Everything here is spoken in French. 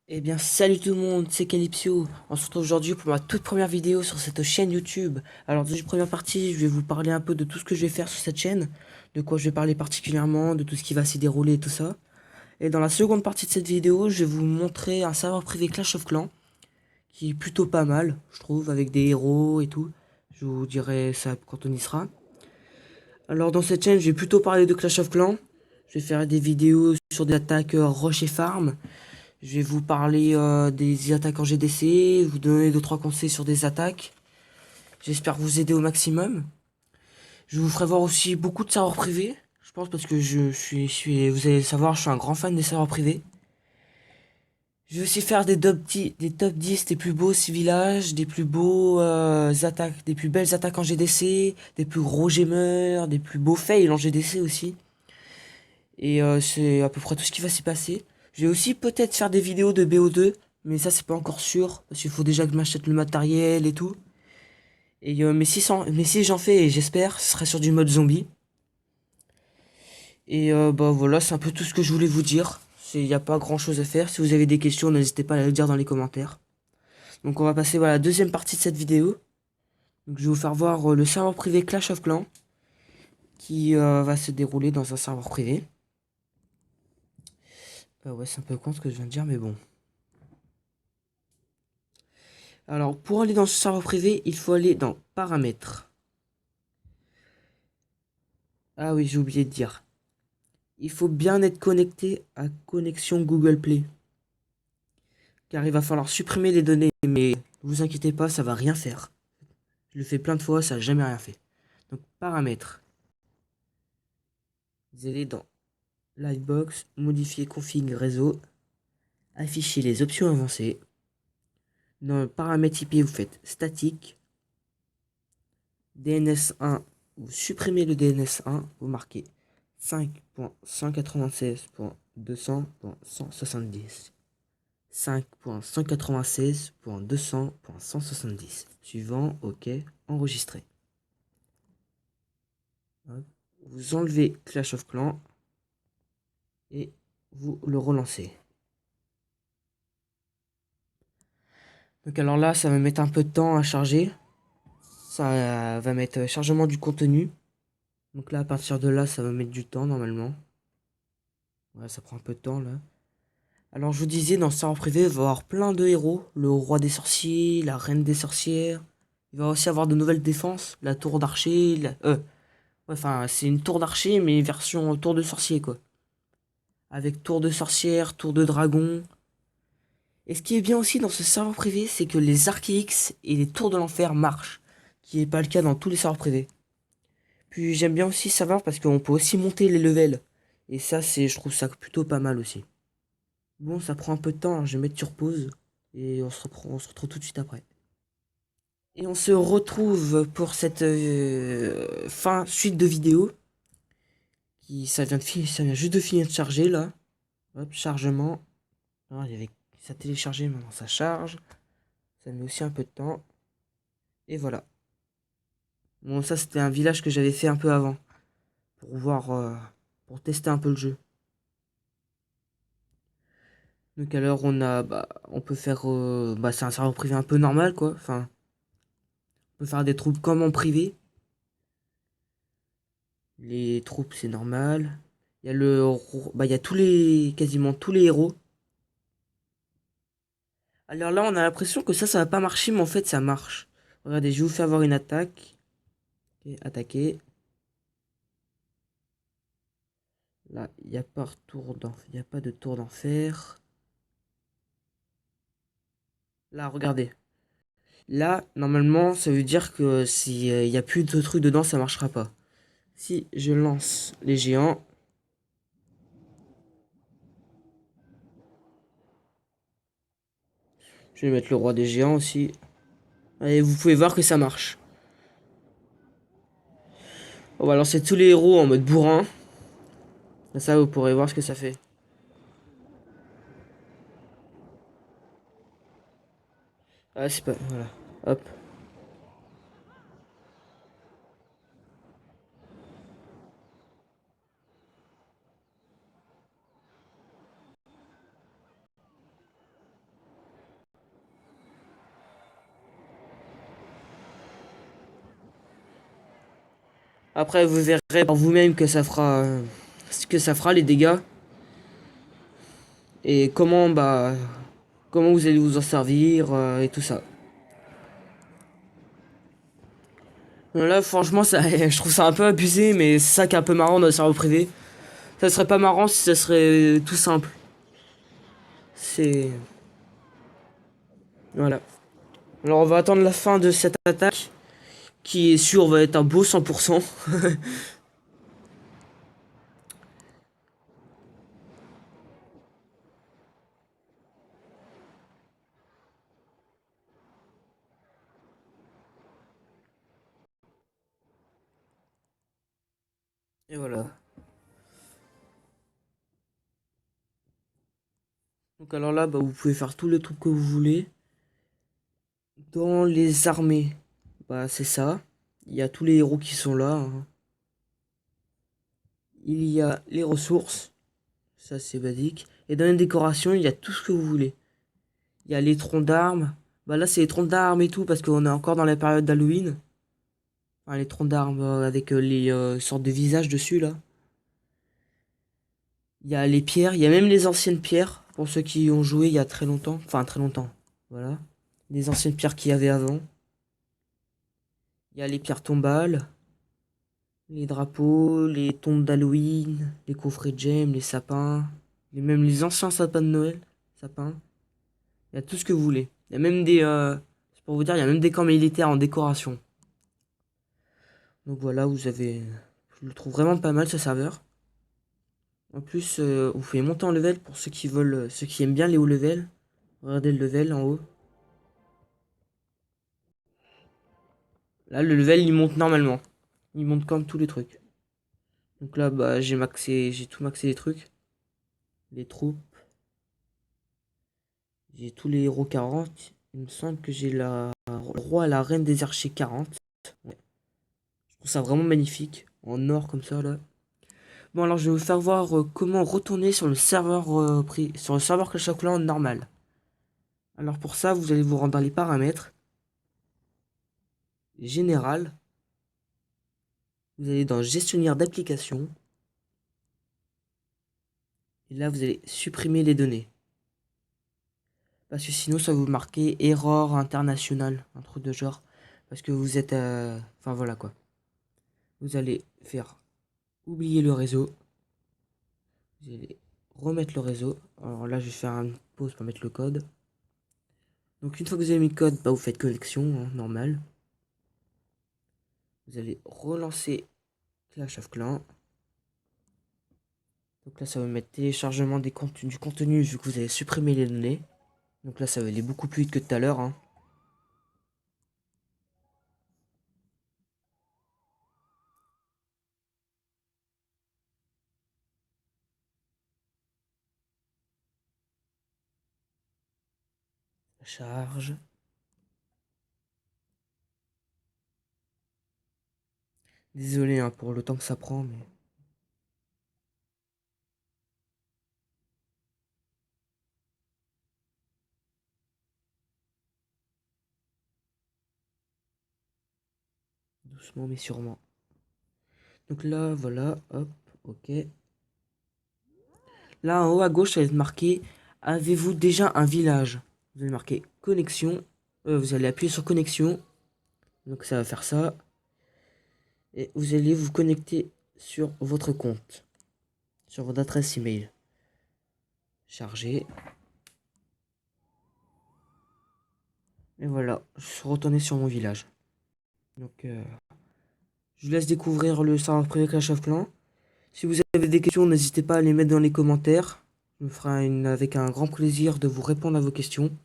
Eh bien, salut tout le monde, c'est Calypso. On se retrouve aujourd'hui pour ma toute première vidéo sur cette chaîne YouTube. Alors, dans une première partie, je vais vous parler un peu de tout ce que je vais faire sur cette chaîne, de quoi je vais parler particulièrement, de tout ce qui va s'y dérouler et tout ça. Et dans la seconde partie de cette vidéo, je vais vous montrer un serveur privé Clash of Clans, qui est plutôt pas mal, je trouve, avec des héros et tout. Je vous dirai ça quand on y sera. Alors, dans cette chaîne, je vais plutôt parler de Clash of Clans. Je vais faire des vidéos sur des attaques rush et farm. Je vais vous parler des attaques en GDC, vous donner 2 3 conseils sur des attaques. J'espère vous aider au maximum. Je vous ferai voir aussi beaucoup de serveurs privés. Je pense parce que vous allez le savoir, je suis un grand fan des serveurs privés. Je vais aussi faire des top 10 des plus beaux villages, des plus beaux attaques, des plus belles attaques en GDC, des plus gros gemeurs, des plus beaux fails en GDC aussi. Et c'est à peu près tout ce qui va s'y passer. Je vais aussi peut-être faire des vidéos de BO2, mais ça c'est pas encore sûr, parce qu'il faut déjà que je m'achète le matériel et tout. Et mais si j'en fais, et j'espère, ce sera sur du mode zombie. Et bah voilà, c'est un peu tout ce que je voulais vous dire. Il n'y a pas grand chose à faire. Si vous avez des questions, n'hésitez pas à les dire dans les commentaires. Donc on va passer voilà, à la deuxième partie de cette vidéo. Donc je vais vous faire voir le serveur privé Clash of Clans, qui va se dérouler dans un serveur privé. Ouais, c'est un peu con ce que je viens de dire, mais bon. Alors, pour aller dans ce serveur privé, il faut aller dans Paramètres. Ah oui, j'ai oublié de dire. Il faut bien être connecté à connexion Google Play. Car il va falloir supprimer les données, mais vous inquiétez pas, ça va rien faire. Je le fais plein de fois, ça n'a jamais rien fait. Donc, Paramètres. Vous allez dans Livebox, modifier config réseau, afficher les options avancées. Dans le paramètre IP, vous faites statique. DNS1, vous supprimez le DNS1, vous marquez 5.196.200.170. 5.196.200.170. Suivant, OK, enregistré. Vous enlevez Clash of Clans et vous le relancez. Donc alors là, ça va mettre un peu de temps à charger. Ça va mettre chargement du contenu. Donc là, à partir de là, ça va mettre du temps normalement. Ouais, ça prend un peu de temps là. Alors je vous disais, dans ce serveur privé, il va y avoir plein de héros. Le roi des sorciers, la reine des sorcières. Il va aussi avoir de nouvelles défenses. La tour d'archer. Ouais, enfin, c'est une tour d'archer, mais version tour de sorcier, quoi. Avec tour de sorcière, tour de dragon. Et ce qui est bien aussi dans ce serveur privé, c'est que les Archaix et les tours de l'enfer marchent. Qui n'est pas le cas dans tous les serveurs privés. Puis j'aime bien aussi savoir parce qu'on peut aussi monter les levels. Et ça, je trouve ça plutôt pas mal aussi. Bon, ça prend un peu de temps, hein, je vais mettre sur pause. Et on se retrouve tout de suite après. Et on se retrouve pour cette suite de vidéo. Ça vient juste de finir de charger là. Hop, chargement. Alors, il y avait ça téléchargé, maintenant ça charge. Ça met aussi un peu de temps. Et voilà. Bon, ça c'était un village que j'avais fait un peu avant. Pour voir, pour tester un peu le jeu. Donc alors on peut faire, c'est un serveur privé un peu normal quoi. Enfin, on peut faire des troupes comme en privé. Les troupes c'est normal. Il y a il y a quasiment tous les héros. Alors là on a l'impression que ça va pas marcher, mais en fait ça marche. Regardez, je vous fais avoir une attaque. Ok, attaquer. Là, il y a pas de tour d'enfer. Là, regardez. Là, normalement, ça veut dire que si il y a plus de trucs dedans, ça marchera pas. Si je lance les géants, je vais mettre le roi des géants aussi. Et vous pouvez voir que ça marche. On va lancer tous les héros en mode bourrin. Et ça, vous pourrez voir ce que ça fait. Ah, c'est pas... Voilà. Hop. Après, vous verrez par vous-même que ça fera ce que ça fera les dégâts et comment vous allez vous en servir et tout ça. Là, franchement, ça, je trouve ça un peu abusé, mais c'est ça qui est un peu marrant dans le cerveau privé. Ça serait pas marrant si ça serait tout simple. C'est voilà. Alors on va attendre la fin de cette attaque, qui est sûr va être un beau 100%. Et voilà. Donc alors là, vous pouvez faire tous les trucs que vous voulez. Dans les armées, c'est ça. Il y a tous les héros qui sont là, hein. Il y a les ressources, ça c'est basique. Et dans les décorations, il y a tout ce que vous voulez. Il y a les troncs d'armes. Là c'est les troncs d'armes et tout parce qu'on est encore dans la période d'Halloween. Enfin, les troncs d'armes avec les sortes de visages dessus là. Il y a les pierres, il y a même les anciennes pierres pour ceux qui ont joué il y a très longtemps. Enfin très longtemps. Voilà. Les anciennes pierres qu'il y avait avant. Il y a les pierres tombales. Les drapeaux, les tombes d'Halloween, les coffrets de gemmes, les sapins, même les anciens sapins de Noël, sapins. Il y a tout ce que vous voulez. Il y a même c'est pour vous dire, il y a même des camps militaires en décoration. Donc voilà, je le trouve vraiment pas mal ce serveur. En plus, vous pouvez monter en level pour ceux qui veulent, ceux qui aiment bien les hauts levels. Regardez le level en haut. Là, le level il monte normalement. Il monte comme tous les trucs. Donc là, j'ai tout maxé les trucs. Les troupes. J'ai tous les héros 40. Il me semble que j'ai le roi et la reine des archers 40. Ouais. Je trouve ça vraiment magnifique. En or comme ça là. Bon alors je vais vous faire voir comment retourner sur le serveur sur le serveur Clash of Clans normal. Alors pour ça vous allez vous rendre dans les paramètres. Général. Vous allez dans gestionnaire d'application. Et là vous allez supprimer les données. Parce que sinon ça va vous marquer erreur internationale. Un truc de genre. Parce que vous êtes... Enfin voilà quoi. Vous allez faire oublier le réseau. Vous allez remettre le réseau. Alors là je vais faire une pause pour mettre le code. Donc une fois que vous avez mis le code, vous faites connexion, hein, normal. Vous allez relancer Clash of Clans. Donc là ça va mettre téléchargement du contenu vu que vous avez supprimé les données. Donc là ça va aller beaucoup plus vite que tout à l'heure, hein. Charge. Désolé hein, pour le temps que ça prend, mais... Doucement mais sûrement. Donc là, voilà, hop, ok. Là, en haut à gauche, ça va être marqué « Avez-vous déjà un village ?» Vous allez marquer « Connexion ». Vous allez appuyer sur « Connexion ». Donc ça va faire ça. Et vous allez vous connecter sur votre compte. Sur votre adresse email. Charger. Et voilà, je suis retourné sur mon village. Donc, je vous laisse découvrir le serveur privé Clash of Clans. Si vous avez des questions, n'hésitez pas à les mettre dans les commentaires. Je me ferai avec un grand plaisir de vous répondre à vos questions.